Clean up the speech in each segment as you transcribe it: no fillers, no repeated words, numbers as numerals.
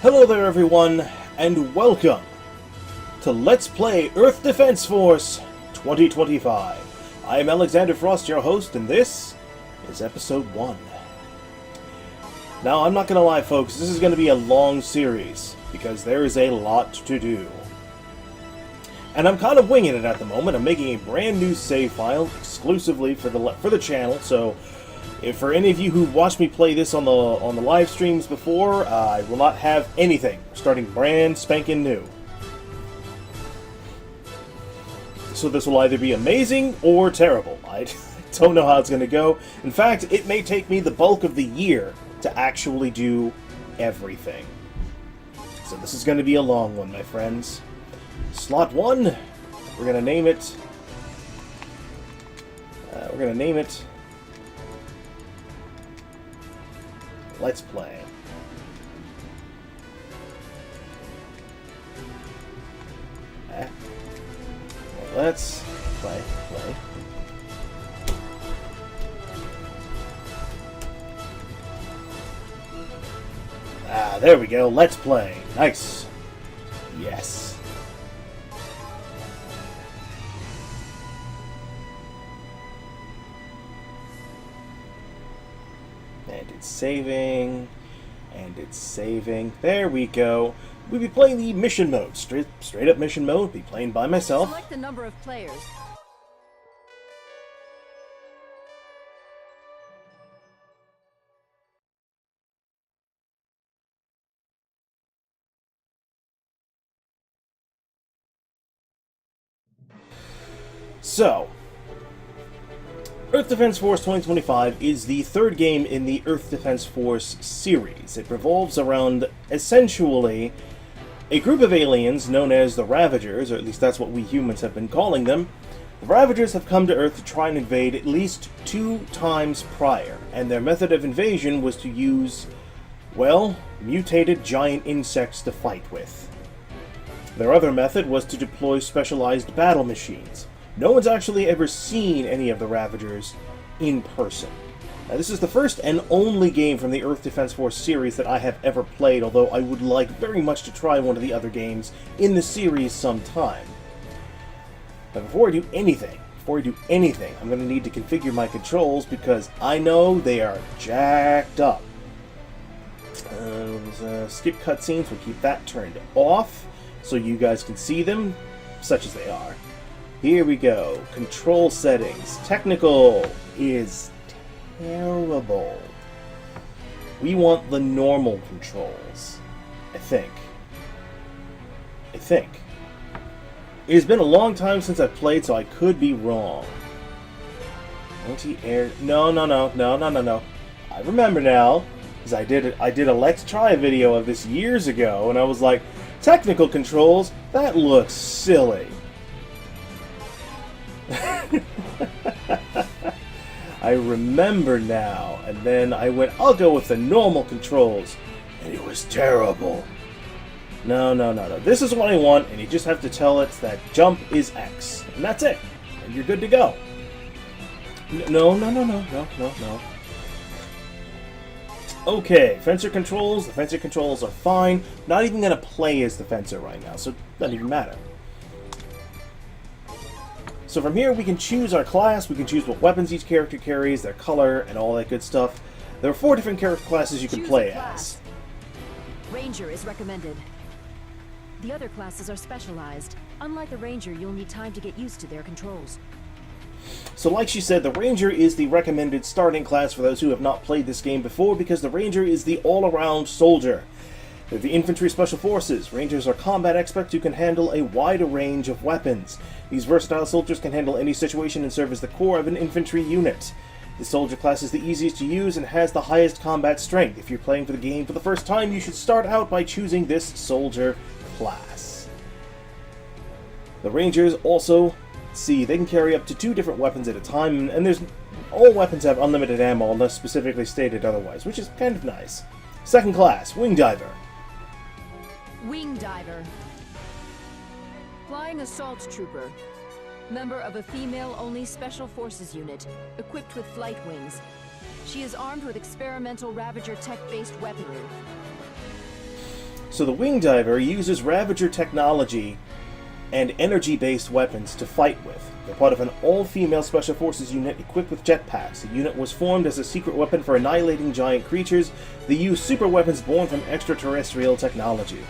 Hello there everyone, and welcome to Let's Play Earth Defense Force 2025. I am Alexander Frost, your host, and this is Episode 1. Now, I'm not gonna lie folks, this is gonna be a long series, because there is a lot to do. And I'm kind of winging it at the moment. I'm making a brand new save file exclusively for the channel, so if for any of you who watched me play this on the live streams before, I will not have anything. Starting brand spanking new. So this will either be amazing or terrible. I don't know how it's going to go. In fact, it may take me the bulk of the year to actually do everything. So this is going to be a long one, my friends. Slot 1, we're going to name it... Let's play. Let's play. There we go. Let's play. Nice. Yes. And it's saving, and it's saving. There we go. We'll be playing the mission mode, straight up mission mode. Be playing by myself. Select the number of players. So, Earth Defense Force 2025 is the third game in the Earth Defense Force series. It revolves around, essentially, a group of aliens known as the Ravagers, or at least that's what we humans have been calling them. The Ravagers have come to Earth to try and invade at least 2 times prior, and their method of invasion was to use, well, mutated giant insects to fight with. Their other method was to deploy specialized battle machines. No one's actually ever seen any of the Ravagers in person. Now, this is the first and only game from the Earth Defense Force series that I have ever played, although I would like very much to try one of the other games in the series sometime. But before I do anything, I'm going to need to configure my controls because I know they are jacked up. Skip cutscenes, we'll keep that turned off so you guys can see them, such as they are. Here we go. Control settings. Technical is terrible. We want the normal controls. I think. It has been a long time since I've played, so I could be wrong. Anti-air... No. I remember now, because I did a Let's Try video of this years ago, and I was like, technical controls? That looks silly. I remember now, and then I went, I'll go with the normal controls, and it was terrible. No. This is what I want, and you just have to tell it that jump is X, and that's it, and you're good to go. No. Okay, fencer controls. The fencer controls are fine. Not even gonna play as the fencer right now, so it doesn't even matter. So from here, we can choose our class, we can choose what weapons each character carries, their color, and all that good stuff. There are 4 different character classes you can play as. Ranger is recommended. The other classes are specialized. Unlike the Ranger, you'll need time to get used to their controls. So like she said, the Ranger is the recommended starting class for those who have not played this game before, because the Ranger is the all-around soldier. They're the infantry special forces. Rangers are combat experts who can handle a wider range of weapons. These versatile soldiers can handle any situation and serve as the core of an infantry unit. The soldier class is the easiest to use and has the highest combat strength. If you're playing for the game for the first time, you should start out by choosing this soldier class. The Rangers also, they can carry up to 2 different weapons at a time, and all weapons have unlimited ammo unless specifically stated otherwise, which is kind of nice. Second class, Wing Diver. Wing Diver. Flying Assault Trooper. Member of a female-only Special Forces unit, equipped with flight wings. She is armed with experimental Ravager tech-based weaponry. So the Wing Diver uses Ravager technology and energy-based weapons to fight with. They're part of an all-female Special Forces unit equipped with jetpacks. The unit was formed as a secret weapon for annihilating giant creatures. They use super weapons born from extraterrestrial technology.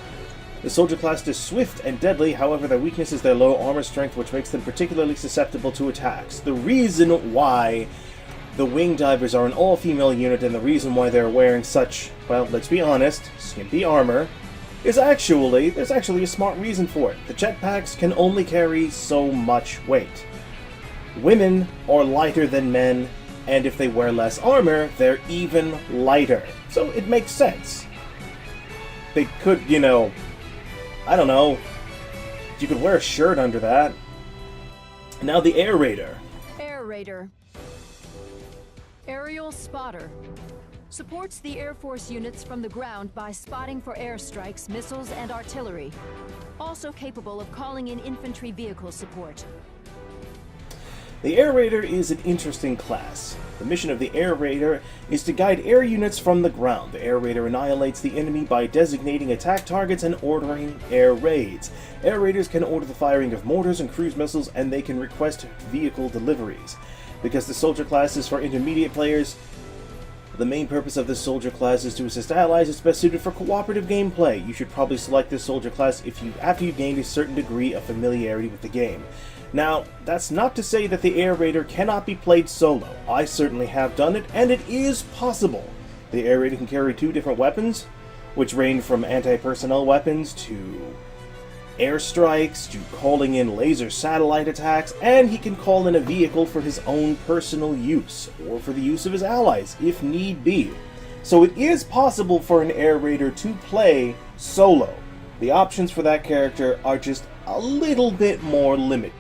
The soldier class is swift and deadly, however their weakness is their low armor strength, which makes them particularly susceptible to attacks. The reason why the Wing Divers are an all-female unit and the reason why they're wearing such, well, let's be honest, skimpy armor, there's actually a smart reason for it. The jetpacks can only carry so much weight. Women are lighter than men, and if they wear less armor, they're even lighter. So it makes sense. They could, I don't know, you could wear a shirt under that. Now the Air Raider. Air Raider. Aerial Spotter. Supports the Air Force units from the ground by spotting for airstrikes, missiles, and artillery. Also capable of calling in infantry vehicle support. The Air Raider is an interesting class. The mission of the Air Raider is to guide air units from the ground. The Air Raider annihilates the enemy by designating attack targets and ordering air raids. Air Raiders can order the firing of mortars and cruise missiles, and they can request vehicle deliveries. Because the soldier class is for intermediate players, the main purpose of this soldier class is to assist allies. It's best suited for cooperative gameplay. You should probably select this soldier class after you've gained a certain degree of familiarity with the game. Now, that's not to say that the Air Raider cannot be played solo. I certainly have done it, and it is possible. The Air Raider can carry 2 different weapons, which range from anti-personnel weapons to airstrikes, to calling in laser satellite attacks, and he can call in a vehicle for his own personal use, or for the use of his allies, if need be. So it is possible for an Air Raider to play solo. The options for that character are just a little bit more limited.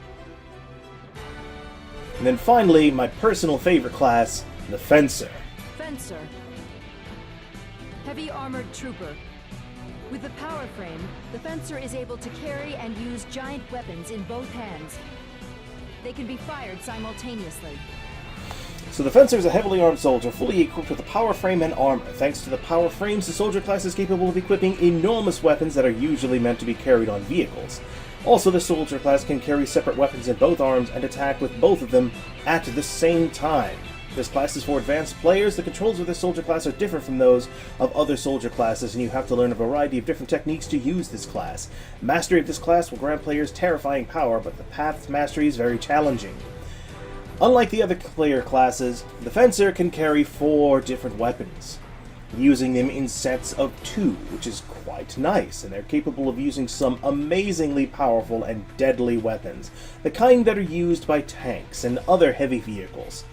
And then finally, my personal favorite class, the Fencer. Fencer. Heavy armored trooper. With the power frame, the Fencer is able to carry and use giant weapons in both hands. They can be fired simultaneously. So the Fencer is a heavily armed soldier, fully equipped with a power frame and armor. Thanks to the power frames, the soldier class is capable of equipping enormous weapons that are usually meant to be carried on vehicles. Also, the soldier class can carry separate weapons in both arms and attack with both of them at the same time. This class is for advanced players. The controls of this soldier class are different from those of other soldier classes, and you have to learn a variety of different techniques to use this class. Mastery of this class will grant players terrifying power, but the path to mastery is very challenging. Unlike the other player classes, the Fencer can carry 4 different weapons, using them in sets of 2, which is quite nice, and they're capable of using some amazingly powerful and deadly weapons, the kind that are used by tanks and other heavy vehicles.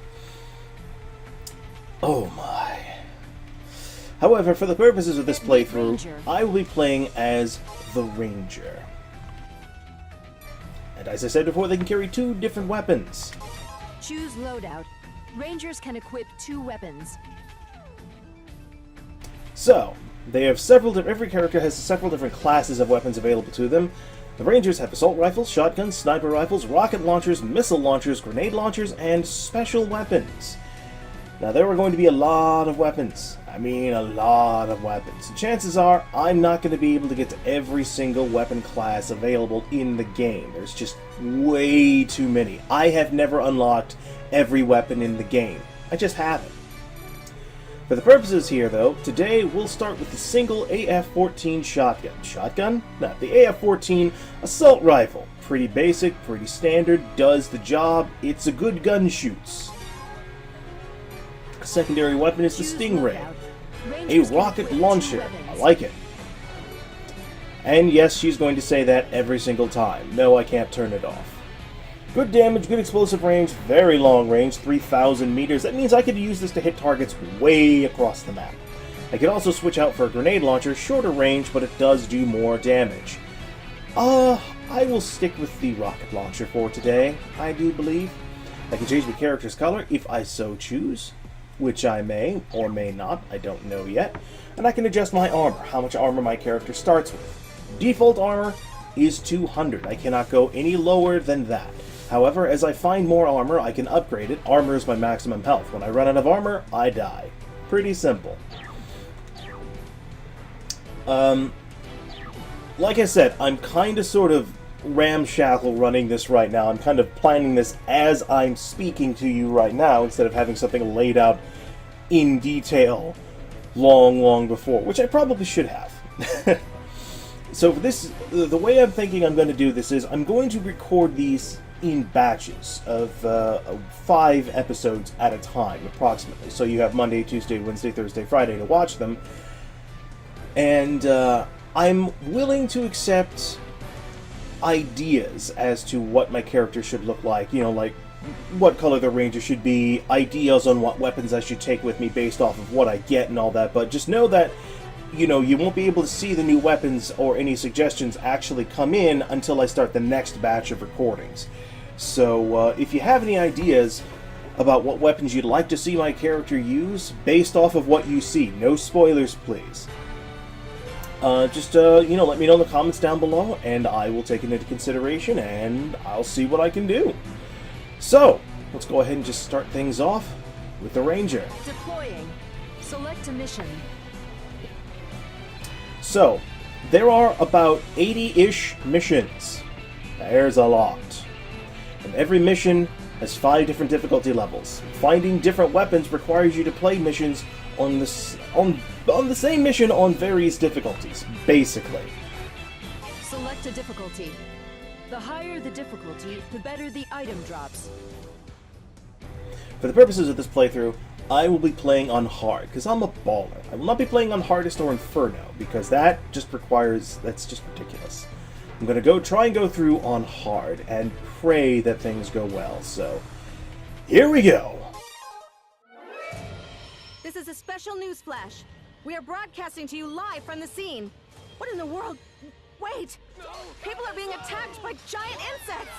Oh my. However, for the purposes of this playthrough, I will be playing as the Ranger. And as I said before, they can carry 2 different weapons. Choose Loadout. Rangers can equip 2 weapons. So, they have every character has several different classes of weapons available to them. The Rangers have assault rifles, shotguns, sniper rifles, rocket launchers, missile launchers, grenade launchers, and special weapons. Now, there are going to be a lot of weapons. I mean, a lot of weapons. Chances are, I'm not going to be able to get to every single weapon class available in the game. There's just way too many. I have never unlocked every weapon in the game. I just haven't. For the purposes here, though, today we'll start with the single AF-14 shotgun. Shotgun? No, the AF-14 assault rifle. Pretty basic, pretty standard, does the job. It's a good gun, shoots. Secondary weapon is the Stingray, a rocket launcher. I like it. And yes, she's going to say that every single time. No, I can't turn it off. Good damage, good explosive range, very long range, 3,000 meters. That means I could use this to hit targets way across the map. I could also switch out for a grenade launcher, shorter range, but it does do more damage. I will stick with the rocket launcher for today, I do believe. I can change my character's color if I so choose, which I may or may not, I don't know yet. And I can adjust my armor, how much armor my character starts with. Default armor is 200. I cannot go any lower than that. However, as I find more armor, I can upgrade it. Armor is my maximum health. When I run out of armor, I die. Pretty simple. like I said, I'm kind of sort of ramshackle running this right now. I'm kind of planning this as I'm speaking to you right now, instead of having something laid out in detail long before, which I probably should have. So for this, the way I'm thinking I'm going to do this is I'm going to record these in batches of 5 episodes at a time, approximately. So you have Monday, Tuesday, Wednesday, Thursday, Friday to watch them. And I'm willing to accept ideas as to what my character should look like. You know, like what color the ranger should be, ideas on what weapons I should take with me based off of what I get and all that. But just know that, you know, you won't be able to see the new weapons or any suggestions actually come in until I start the next batch of recordings. So if you have any ideas about what weapons you'd like to see my character use, based off of what you see, no spoilers please, just you know, let me know in the comments down below, and I will take it into consideration, and I'll see what I can do. So, let's go ahead and just start things off with the Ranger. Deploying. Select a mission. So, there are about 80-ish missions. There's a lot. And every mission has 5 different difficulty levels. Finding different weapons requires you to play missions on the same mission on various difficulties, basically. Select a difficulty. The higher the difficulty, the better the item drops. For the purposes of this playthrough, I will be playing on hard, because I'm a baller. I will not be playing on hardest or inferno, because that just requires, that's just ridiculous. I'm going to try and go through on hard, and pray that things go well, so here we go! This is a special Newsflash. We are broadcasting to you live from the scene. What in the world? Wait! People are being attacked by giant insects!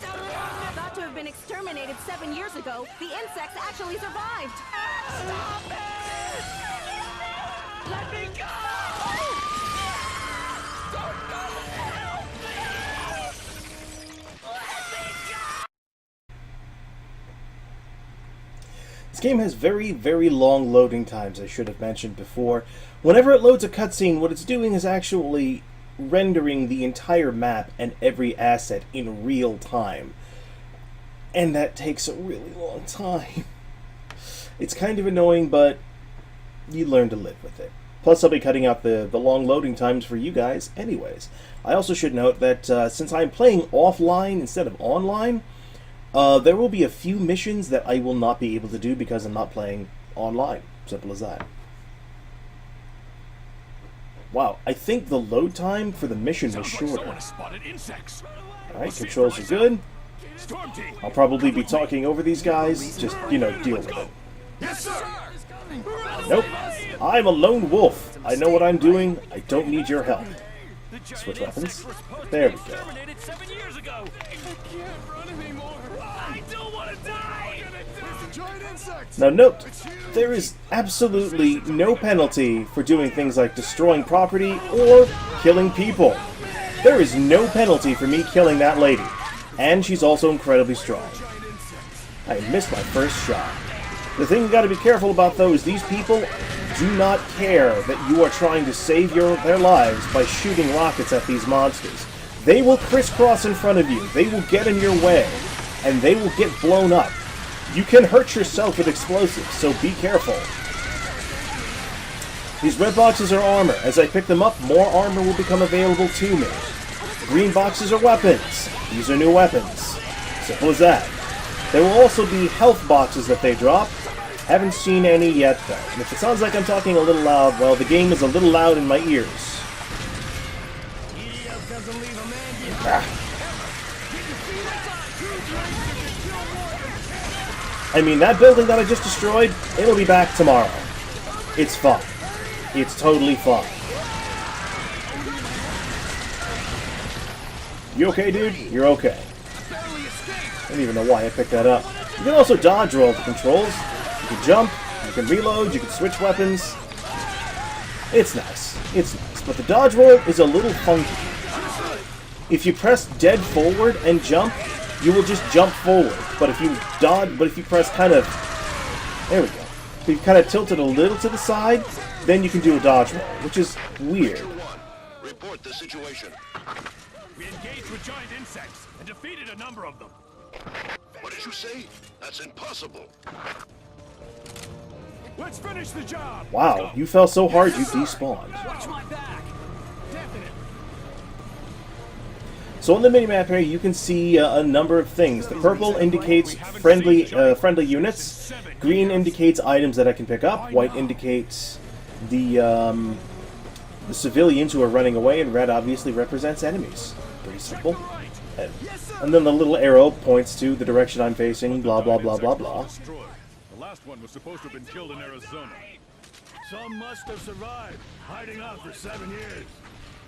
Thought to have been exterminated 7 years ago, the insects actually survived! Stop it! Let me go! Don't help me! Let me go! This game has very long loading times, I should have mentioned before. Whenever it loads a cutscene, what it's doing is actually rendering the entire map and every asset in real time. And that takes a really long time. It's kind of annoying, but you learn to live with it. Plus, I'll be cutting out the long loading times for you guys anyways. I also should note that since I'm playing offline instead of online, there will be a few missions that I will not be able to do because I'm not playing online. Simple as that. Wow, I think the load time for the mission was shorter. Alright, controls are good. I'll probably be talking over these guys. Just, you know, deal with it. Yes, sir. Nope. I'm a lone wolf. I know what I'm doing. I don't need your help. Switch weapons. There we go. Now note, there is absolutely no penalty for doing things like destroying property or killing people. There is no penalty for me killing that lady. And she's also incredibly strong. I missed my first shot. The thing you gotta be careful about though is these people do not care that you are trying to save their lives by shooting rockets at these monsters. They will crisscross in front of you, they will get in your way, and they will get blown up. You can hurt yourself with explosives, so be careful. These red boxes are armor. As I pick them up, more armor will become available to me. Green boxes are weapons. These are new weapons. Simple as that. There will also be health boxes that they drop. Haven't seen any yet, though. And if it sounds like I'm talking a little loud, well, the game is a little loud in my ears. Ah. I mean, that building that I just destroyed, it'll be back tomorrow. It's fun. It's totally fun. You okay, dude? You're okay. I don't even know why I picked that up. You can also dodge roll the controls. You can jump, you can reload, you can switch weapons. It's nice. It's nice. But the dodge roll is a little funky. If you press dead forward and jump, you will just jump forward. But if you press kind of... There we go. If you kind of tilt it a little to the side, then you can do a dodge roll, which is weird. report the situation. We engaged with giant insects and defeated a number of them. What did you say? That's impossible. Let's finish the job! Wow, you fell so hard you despawned. Watch my back! Definite! So on the minimap here, you can see a number of things. The purple indicates friendly units. Green indicates items that I can pick up. White indicates the civilians who are running away, and red obviously represents enemies. Pretty simple. And then the little arrow points to the direction I'm facing, blah, blah, blah, blah, blah. The last one was supposed to have been killed in Arizona. Some must have survived, hiding out for 7 years.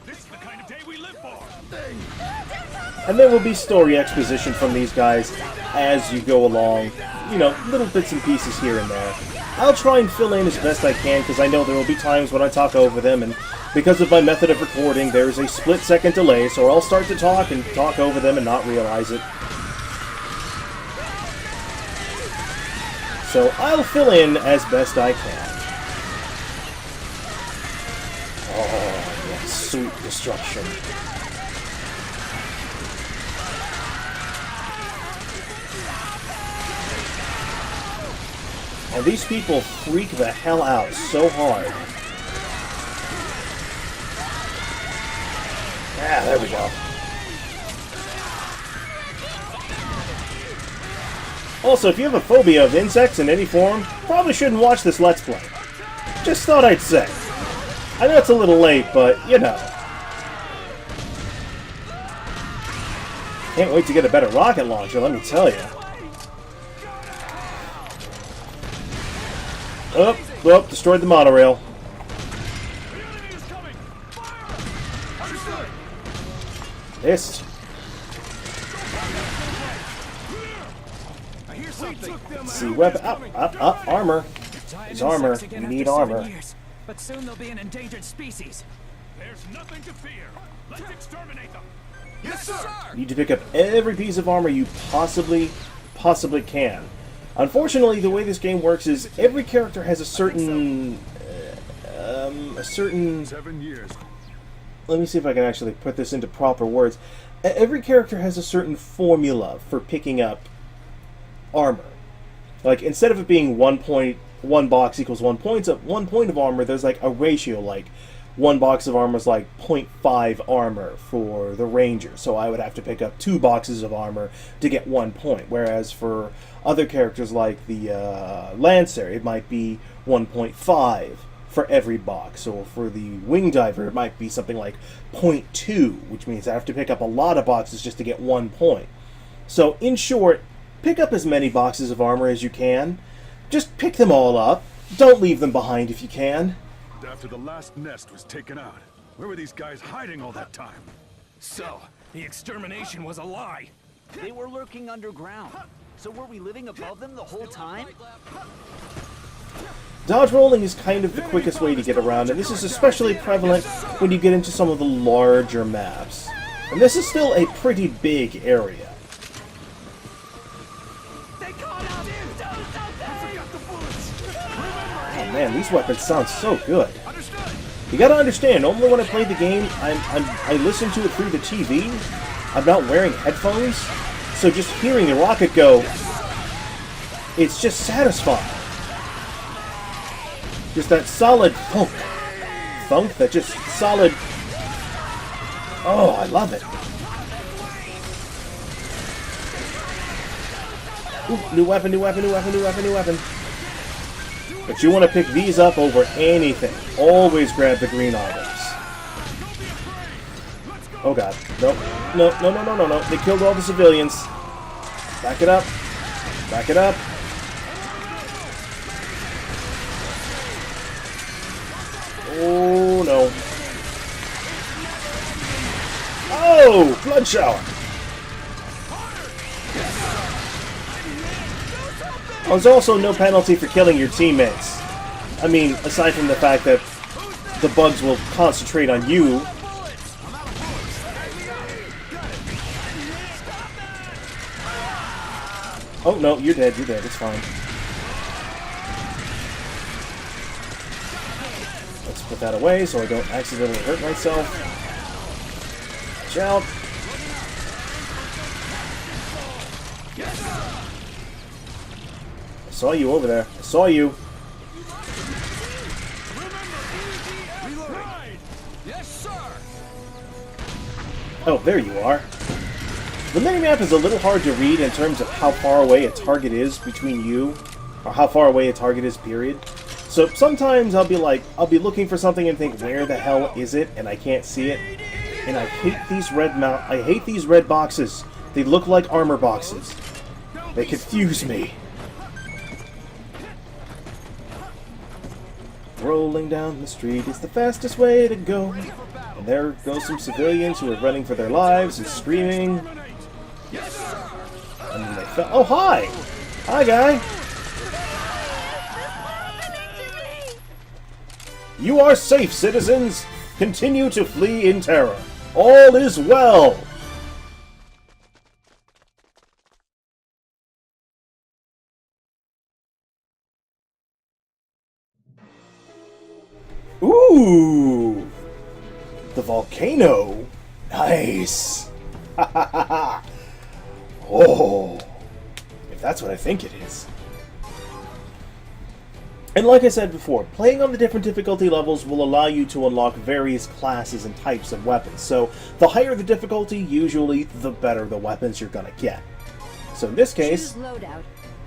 This is the kind of day we live for! And there will be story exposition from these guys as you go along. You know, little bits and pieces here and there. I'll try and fill in as best I can, because I know there will be times when I talk over them, and because of my method of recording, there's a split-second delay, so I'll start to talk and talk over them and not realize it. So I'll fill in as best I can. Oh, yeah, sweet destruction. And these people freak the hell out so hard. Ah, there we go. Also, if you have a phobia of insects in any form, probably shouldn't watch this Let's Play. Just thought I'd say. I know it's a little late, but, you know. Can't wait to get a better rocket launcher, let me tell you. Oh, destroyed the monorail. Missed. Let's see, weapon. Up, armor. It's armor. We need armor. But soon they'll be an endangered species. There's nothing to fear. Let's exterminate them. Yes, sir! You need to pick up every piece of armor you possibly can. Unfortunately, the way this game works is every character has a certain 7 years. Let me see if I can actually put this into proper words. Every character has a certain formula for picking up armor. Like, instead of it being 1 box equals 1 point of armor, there's like a ratio, like 1 box of armor is like 0.5 armor for the ranger, so I would have to pick up 2 boxes of armor to get 1 point, whereas for other characters like the Lancer, it might be 1.5 for every box, or for the Wing Diver, it might be something like 0.2, which means I have to pick up a lot of boxes just to get 1 point. So, in short, pick up as many boxes of armor as you can. Just pick them all up. Don't leave them behind if you can. After the last nest was taken out, where were these guys hiding all that time? So, the extermination was a lie. They were lurking underground. So were we living above them the whole time? Dodge rolling is kind of the quickest way to get around, and this is especially prevalent when you get into some of the larger maps. And this is still a pretty big area. Oh man, these weapons sound so good. You gotta understand, normally when I play the game, I listen to it through the TV. I'm not wearing headphones, so just hearing the rocket go, it's just satisfying. Just that solid thunk. Thunk? That just solid... Oh, I love it. Ooh, new weapon, new weapon, new weapon, new weapon, new weapon. But you want to pick these up over anything. Always grab the green items. Oh god. Nope. No, no, no, no, no, no. They killed all the civilians. Back it up. Back it up. Oh, no. Oh! Blood shower! There's also no penalty for killing your teammates. I mean, aside from the fact that the bugs will concentrate on you. Oh, no, you're dead, it's fine. Let's put that away so I don't accidentally hurt myself. Watch out. I saw you over there. I saw you. Yes, sir. Oh, there you are. The minimap is a little hard to read in terms of how far away a target is between you, or how far away a target is, period. So sometimes I'll be looking for something and think, where the hell is it? And I can't see it. And I hate these red boxes. They look like armor boxes. They confuse me. Rolling down the street is the fastest way to go. And there goes some civilians who are running for their lives and screaming. And then they fell. Oh, hi! Hi, guy! You are safe, citizens! Continue to flee in terror. All is well! Ooh! The volcano! Nice! Ha ha ha ha! Oh! If that's what I think it is. And like I said before, playing on the different difficulty levels will allow you to unlock various classes and types of weapons. So, the higher the difficulty, usually the better the weapons you're gonna get. So in this case, Loadout.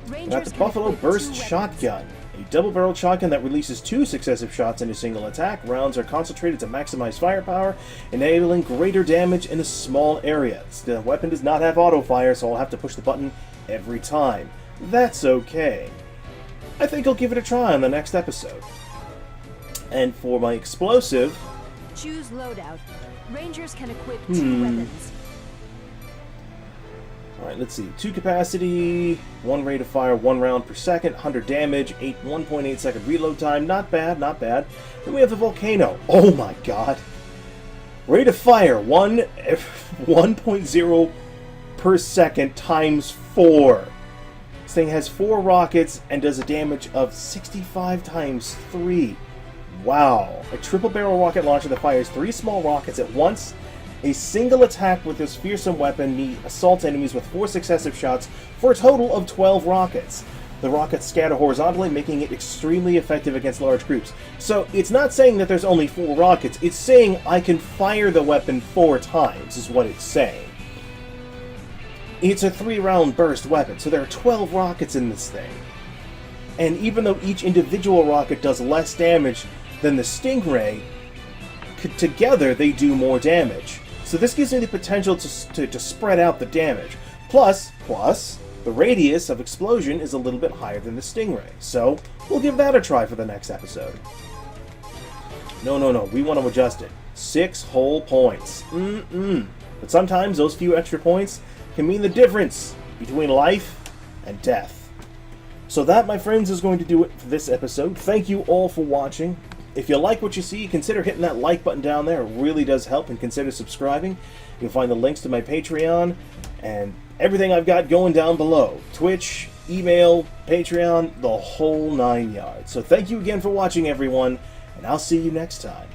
we got the Buffalo Burst Shotgun. A double-barreled shotgun that releases 2 successive shots in a single attack. Rounds are concentrated to maximize firepower, enabling greater damage in a small area. The weapon does not have auto-fire, so I'll have to push the button every time. That's okay. I think I'll give it a try on the next episode. And for my explosive... Choose Loadout. Rangers can equip 2 weapons. Alright, let's see. 2 capacity, 1 rate of fire, 1 round per second, 100 damage, 1.8 second reload time. Not bad, not bad. Then we have the Volcano. Oh my god. Rate of fire, 1.0 per second times 4. This thing has 4 rockets and does a damage of 65 times 3. Wow. A triple barrel rocket launcher that fires 3 small rockets at once. A single attack with this fearsome weapon assaults enemies with 4 successive shots for a total of 12 rockets. The rockets scatter horizontally, making it extremely effective against large groups. So it's not saying that there's only 4 rockets, it's saying I can fire the weapon 4 times, is what it's saying. It's a 3-round burst weapon, so there are 12 rockets in this thing. And even though each individual rocket does less damage than the Stingray, together they do more damage. So this gives me the potential to spread out the damage. Plus, the radius of explosion is a little bit higher than the Stingray. So, we'll give that a try for the next episode. No, we want to adjust it. 6 whole points. But sometimes those few extra points can mean the difference between life and death. So that, my friends, is going to do it for this episode. Thank you all for watching. If you like what you see, consider hitting that like button down there. It really does help, and consider subscribing. You'll find the links to my Patreon and everything I've got going down below. Twitch, email, Patreon, the whole 9 yards. So thank you again for watching, everyone, and I'll see you next time.